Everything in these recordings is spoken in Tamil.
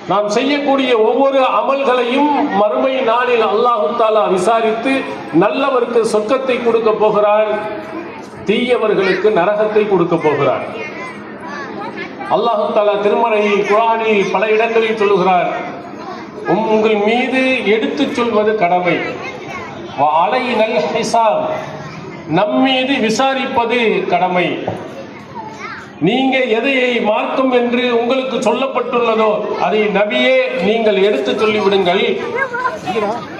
நாம் செய்யக்கூடிய ஒவ்வொரு அமல்களையும் மறுமை நாளில் அல்லாஹு தஆலா விசாரித்து நல்லவருக்கு சொர்க்கத்தை கொடுக்க போகிறார், தீயவர்களுக்கு நரகத்தை கொடுக்க போகிறார். அல்லாஹு தஆலா திருமறை குர்ஆனில் பல இடங்களில் சொல்லுகிறார், உங்கள் மீது எடுத்துச் சொல்வது கடமை, அலைனல் ஹிசாப், நம்மீது விசாரிப்பது கடமை. நீங்க எதை மார்க்கம் என்று உங்களுக்கு சொல்லப்பட்டுள்ளதோ அதை நபியே நீங்கள் எடுத்து சொல்லிவிடுங்கள்.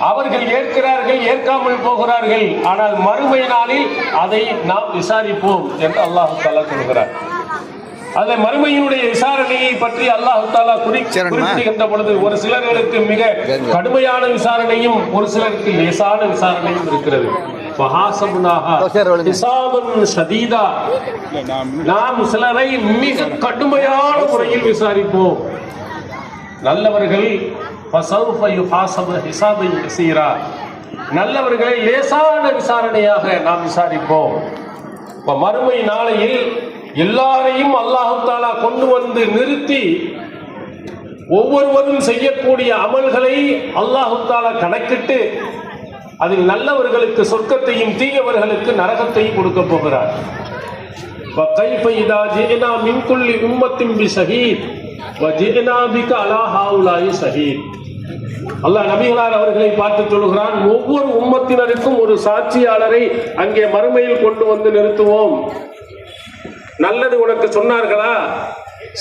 அவர்கள் ஏற்கிறார்கள், ஏற்காமல் போகிறார்கள், ஆனால் மறுமை நாளில் அதை நாம் விசாரிப்போம் என்று அல்லாஹ் தஆலா சொல்கிறார். அதில் மறுமையினுடைய விசாரணையை பற்றி அல்லாஹ் தஆலா குறிப்பிடுகின்ற பொழுது ஒரு சிலர்களுக்கு மிக கடுமையான விசாரணையும் ஒரு சிலருக்கு லேசான விசாரணையும் இருக்கிறது. நாம் சிலரை மிக கடுமையான முறையில் விசாரிப்போம். நல்லவர்கள் நல்லவர்களை லேசான விசாரணையாக நாம் விசாரிப்போம். மறுமை நாளையில் எல்லாரையும் அல்லாஹ் தஆலா கொண்டு வந்து நிறுத்தி ஒவ்வொருவரும் செய்யக்கூடிய அமல்களை அல்லாஹ் தஆலா கணக்கிட்டு அதில் நல்லவர்களுக்கு சொர்க்கத்தையும் தீயவர்களுக்கு நரகத்தையும் கொடுக்க போகிறார். وَكَيْفَ إِذَا جِئْنَا مِنْ كُلِّ أُمَّةٍ بِشَهِيدٍ وَجِئْنَا بِكَ عَلَى هَؤُلَاءِ شَهِيدٍ. அல்லாஹ் நபிகளார் அவர்களை பார்த்து சொல்கிறான், ஒவ்வொரு உம்மத்தினருக்கும் ஒரு சாட்சியாளரை அங்கே மறுமையில் கொண்டு வந்து நிறுத்துவோம். நல்லது உனக்கு சொன்னார்களா?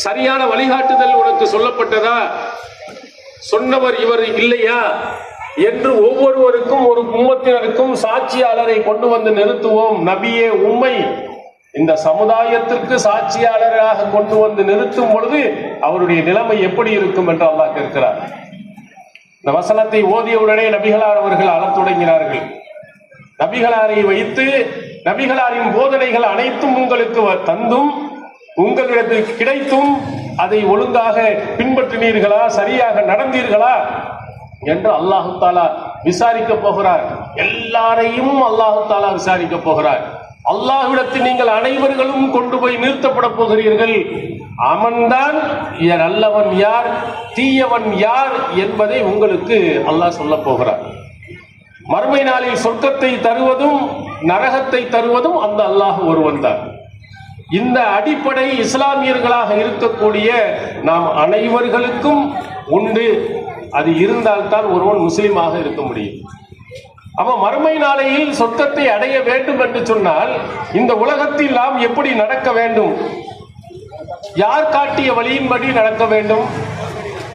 சரியான வழிகாட்டுதல் உனக்கு சொல்லப்பட்டதா? சொன்னவர் இவர் இல்லையா என்று ஒவ்வொருவருக்கும் ஒரு உம்மத்தினருக்கும் சாட்சியாளரை கொண்டு வந்து நிறுத்துவோம். நபியே உம்மை இந்த சமுதாயத்திற்கு சாட்சியாளராக கொண்டு வந்து நிறுத்தும் பொழுது அவருடைய நிலைமை எப்படி இருக்கும் என்று அல்லாஹ் கேட்கிறார். இந்த வசனத்தை ஓதியவுடனே நபிகளார் அவர்கள் அழத் தொடங்கினார்கள். நபிகளாரை வைத்து நபிகளாரின் போதனைகள் அனைத்தும் உங்களுக்கு தந்தும் உங்களிடத்தில் கிடைத்தும் அதை ஒழுங்காக பின்பற்றினீர்களா, சரியாக நடந்தீர்களா என்று அல்லாஹு தஆலா விசாரிக்க போகிறார். எல்லாரையும் அல்லாஹு தஆலா விசாரிக்க போகிறார். அல்லாஹ்விடத்தில் நீங்கள் அனைவர்களும் கொண்டு போய் நிறுத்தப்பட போகிறீர்கள். அவன்தான் நல்லவன் யார், தீயவன் யார் என்பதை உங்களுக்கு அல்லாஹ் சொல்ல போகிறார். மறுமை நாளில் சொர்க்கத்தை தருவதும் நரகத்தை தருவதும் அந்த அல்லாஹ் ஒருவன் தான். இந்த அடிப்படை இஸ்லாமியர்களாக இருக்கக்கூடிய நாம் அனைவர்களுக்கும் உண்டு. அது இருந்தால்தான் ஒருவன் முஸ்லிமாக இருக்க முடியும். அப்ப மறுமை நாளையில் சொர்க்கத்தை அடைய வேண்டும் என்று சொன்னால் இந்த உலகத்தில் நாம் எப்படி நடக்க வேண்டும்? யார் காட்டிய வழியின்படி நடக்க வேண்டும்?